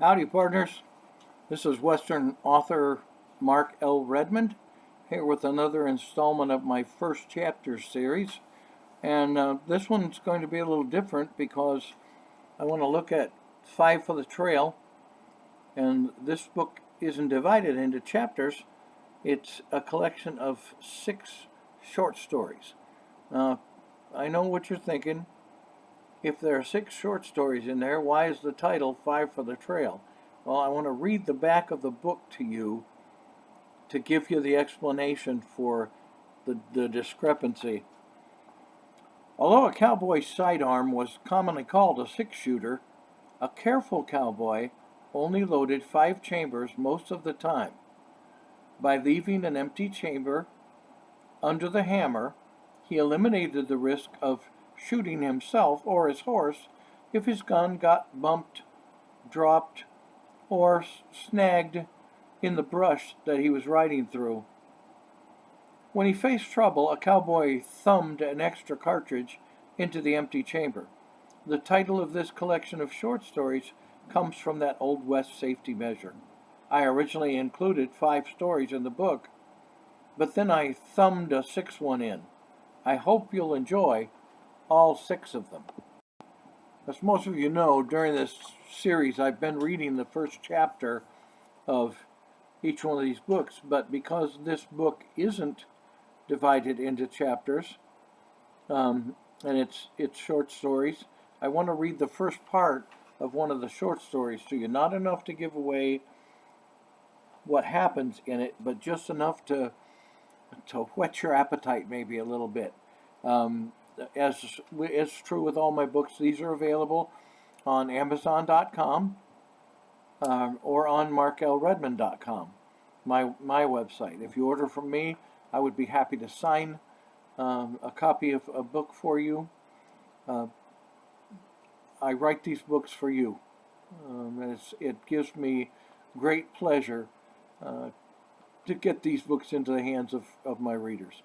Howdy, partners. This is Western author Mark L. Redmond here with another installment of my first chapter series. And this one's going to be a little different because I want to look at Five for the Trail. And this book isn't divided into chapters, it's a collection of 6 short stories. I know what you're thinking. If there are 6 short stories in there, why is the title Five for the Trail? Well, I want to read the back of the book to you to give you the explanation for the discrepancy. Although a cowboy's sidearm was commonly called a 6-shooter, a careful cowboy only loaded 5 chambers most of the time. By leaving an empty chamber under the hammer, he eliminated the risk of shooting himself or his horse if his gun got bumped, dropped, or snagged in the brush that he was riding through. When he faced trouble, a cowboy thumbed an extra cartridge into the empty chamber. The title of this collection of short stories comes from that Old West safety measure. I originally included 5 stories in the book, but then I thumbed a 6th one in. I hope you'll enjoy all 6 of them. As most of you know, during this series I've been reading the first chapter of each one of these books, but because this book isn't divided into chapters, and it's short stories, I want to read the first part of one of the short stories to you. Not enough to give away what happens in it, but just enough to whet your appetite maybe a little bit. As is true with all my books, these are available on Amazon.com or on marklredmond.com, my website. If you order from me, I would be happy to sign a copy of a book for you. I write these books for you. And it gives me great pleasure to get these books into the hands of my readers.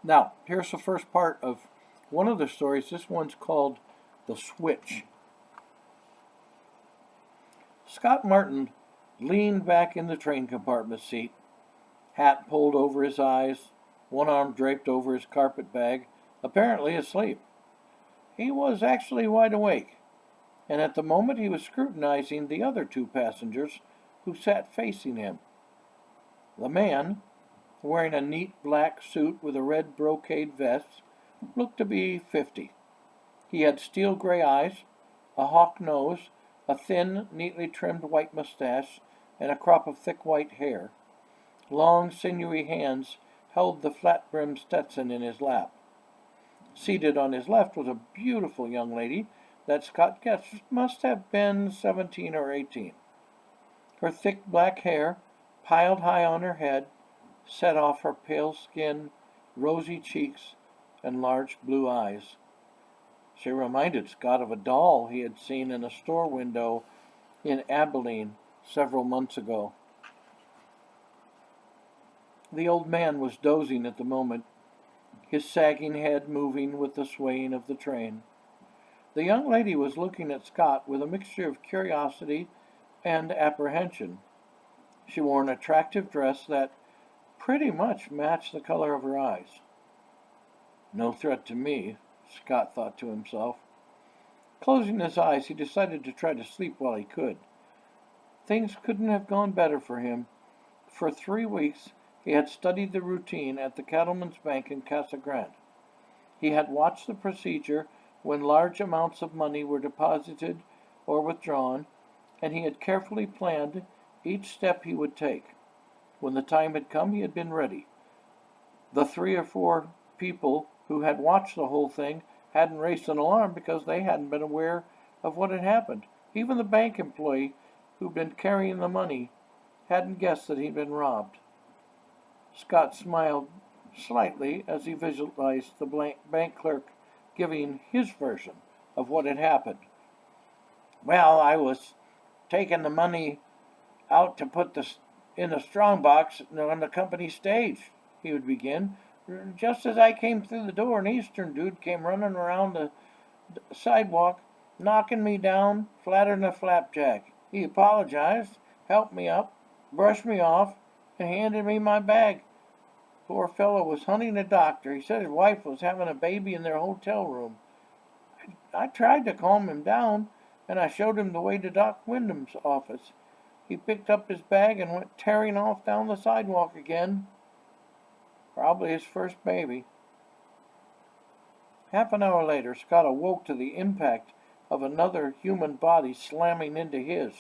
Now, here's the first part of one of the stories. This one's called The Switch. Scott Martin leaned back in the train compartment seat, hat pulled over his eyes, one arm draped over his carpet bag, apparently asleep. He was actually wide awake, and at the moment he was scrutinizing the other 2 passengers who sat facing him. The man, wearing a neat black suit with a red brocade vest, looked to be 50. He had steel gray eyes, a hawk nose, a thin, neatly trimmed white mustache, and a crop of thick white hair. Long, sinewy hands held the flat-brimmed Stetson in his lap. Seated on his left was a beautiful young lady that Scott guessed must have been 17 or 18. Her thick black hair, piled high on her head, set off her pale skin, rosy cheeks, and large blue eyes. She reminded Scott of a doll he had seen in a store window in Abilene several months ago. The old man was dozing at the moment, his sagging head moving with the swaying of the train. The young lady was looking at Scott with a mixture of curiosity and apprehension. She wore an attractive dress that pretty much matched the color of her eyes. No threat to me, Scott thought to himself. Closing his eyes, he decided to try to sleep while he could. Things couldn't have gone better for him. For 3 weeks, he had studied the routine at the Cattleman's Bank in Casa Grande. He had watched the procedure when large amounts of money were deposited or withdrawn, and he had carefully planned each step he would take. When the time had come, he had been ready. The 3 or 4 people who had watched the whole thing hadn't raised an alarm because they hadn't been aware of what had happened. Even the bank employee who'd been carrying the money hadn't guessed that he'd been robbed. Scott smiled slightly as he visualized the bank clerk giving his version of what had happened. Well, I was taking the money out to put in the strong box on the company stage, he would begin. Just as I came through the door, an Eastern dude came running around the sidewalk, knocking me down flatter than a flapjack. He apologized, helped me up, brushed me off, and handed me my bag. Poor fellow was hunting a doctor. He said his wife was having a baby in their hotel room. I tried to calm him down, and I showed him the way to Doc Wyndham's office. He picked up his bag and went tearing off down the sidewalk again. Probably his first baby. Half an hour later, Scott awoke to the impact of another human body slamming into his.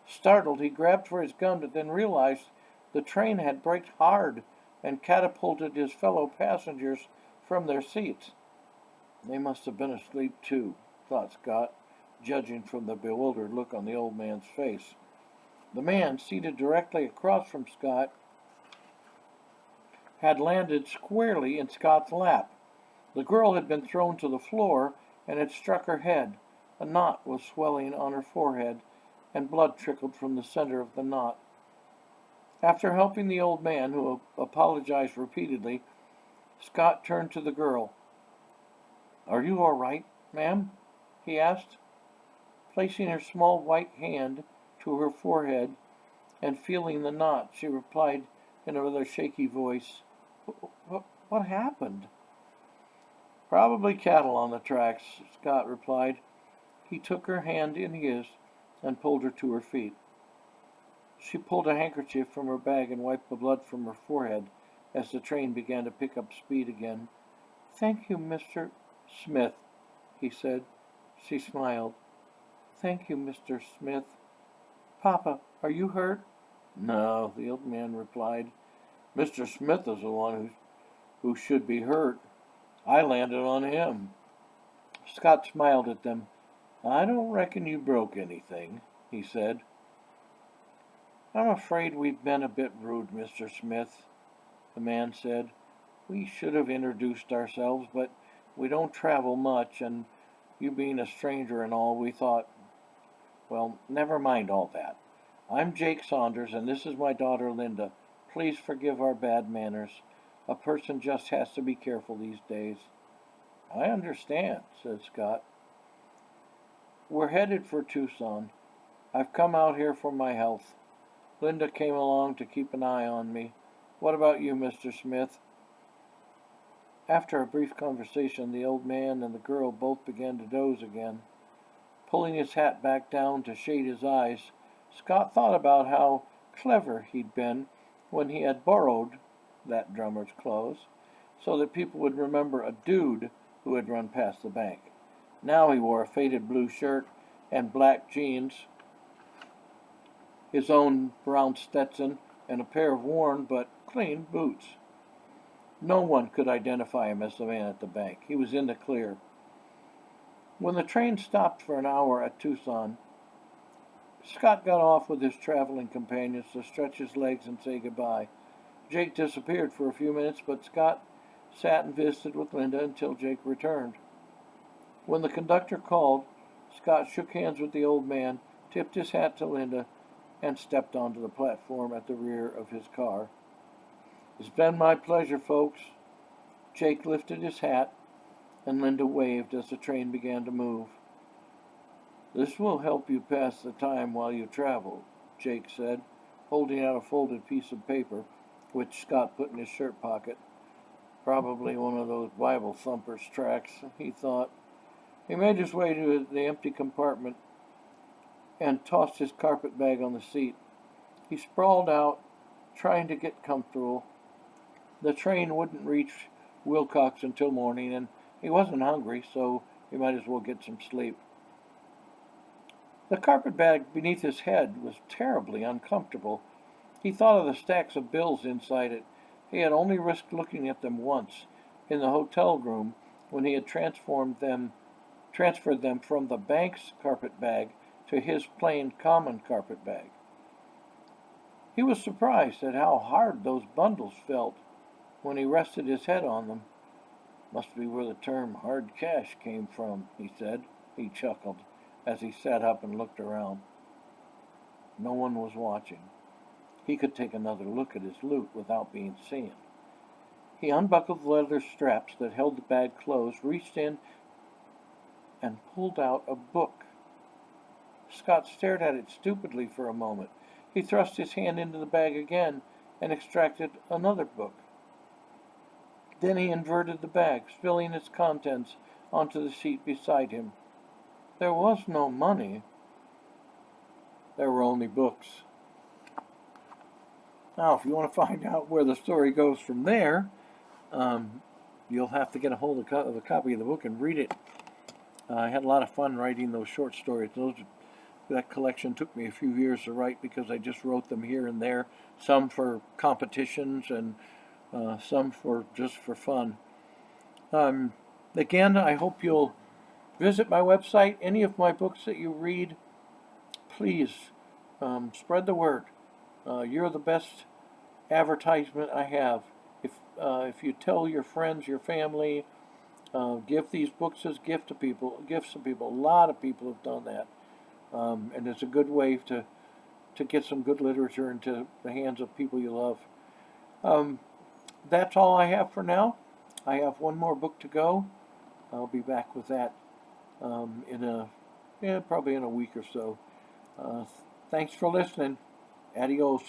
Startled, he grabbed for his gun, but then realized the train had braked hard and catapulted his fellow passengers from their seats. They must have been asleep too, thought Scott, judging from the bewildered look on the old man's face. The man, seated directly across from Scott, had landed squarely in Scott's lap. The girl had been thrown to the floor and had struck her head. A knot was swelling on her forehead, and blood trickled from the center of the knot. After helping the old man, who apologized repeatedly, Scott turned to the girl. "Are you all right, ma'am?" he asked, placing her small white hand to her forehead and feeling the knot. She replied in a rather shaky voice, "What happened?" "Probably cattle on the tracks," Scott replied. He took her hand in his and pulled her to her feet. She pulled a handkerchief from her bag and wiped the blood from her forehead as the train began to pick up speed again. "Thank you, Mr. Smith," he said. She smiled. "Thank you, Mr. Smith. Papa, are you hurt?" "No," the old man replied. "Mr. Smith is the one who should be hurt. I landed on him." Scott smiled at them. "I don't reckon you broke anything," he said. "I'm afraid we've been a bit rude, Mr. Smith," the man said. "We should have introduced ourselves, but we don't travel much, and you being a stranger and all, we thought, well, never mind all that. I'm Jake Saunders, and this is my daughter Linda. Please forgive our bad manners. A person just has to be careful these days." "I understand," said Scott. "We're headed for Tucson. I've come out here for my health. Linda came along to keep an eye on me. What about you, Mr. Smith?" After a brief conversation, the old man and the girl both began to doze again. Pulling his hat back down to shade his eyes, Scott thought about how clever he'd been when he had borrowed that drummer's clothes so that people would remember a dude who had run past the bank. Now he wore a faded blue shirt and black jeans, his own brown Stetson, and a pair of worn but clean boots. No one could identify him as the man at the bank. He was in the clear. When the train stopped for an hour at Tucson, Scott got off with his traveling companions to stretch his legs and say goodbye. Jake disappeared for a few minutes, but Scott sat and visited with Linda until Jake returned. When the conductor called, Scott shook hands with the old man, tipped his hat to Linda, and stepped onto the platform at the rear of his car. "It's been my pleasure, folks." Jake lifted his hat, and Linda waved as the train began to move. "This will help you pass the time while you travel," Jake said, holding out a folded piece of paper, which Scott put in his shirt pocket. Probably one of those Bible thumpers' tracts, he thought. He made his way to the empty compartment and tossed his carpet bag on the seat. He sprawled out, trying to get comfortable. The train wouldn't reach Wilcox until morning, and he wasn't hungry, so he might as well get some sleep. The carpet bag beneath his head was terribly uncomfortable. He thought of the stacks of bills inside it. He had only risked looking at them once, in the hotel room, when he had transferred them from the bank's carpet bag to his plain common carpet bag. He was surprised at how hard those bundles felt when he rested his head on them. "Must be where the term hard cash came from," he said. He chuckled as he sat up and looked around. No one was watching. He could take another look at his loot without being seen. He unbuckled the leather straps that held the bag closed, reached in, and pulled out a book. Scott stared at it stupidly for a moment. He thrust his hand into the bag again and extracted another book. Then he inverted the bag, spilling its contents onto the seat beside him. There was no money. There were only books. Now, if you want to find out where the story goes from there, you'll have to get a hold of a copy of the book and read it. I had a lot of fun writing those short stories. That collection took me a few years to write because I just wrote them here and there, some for competitions and some for just for fun. Again, I hope you'll visit my website. Any of my books that you read, please spread the word. You're the best advertisement I have. If you tell your friends, your family, give these books as gifts to people. A lot of people have done that, and it's a good way to get some good literature into the hands of people you love. That's all I have for now. I have one more book to go. I'll be back with that probably in a week or so. Thanks for listening. Adios.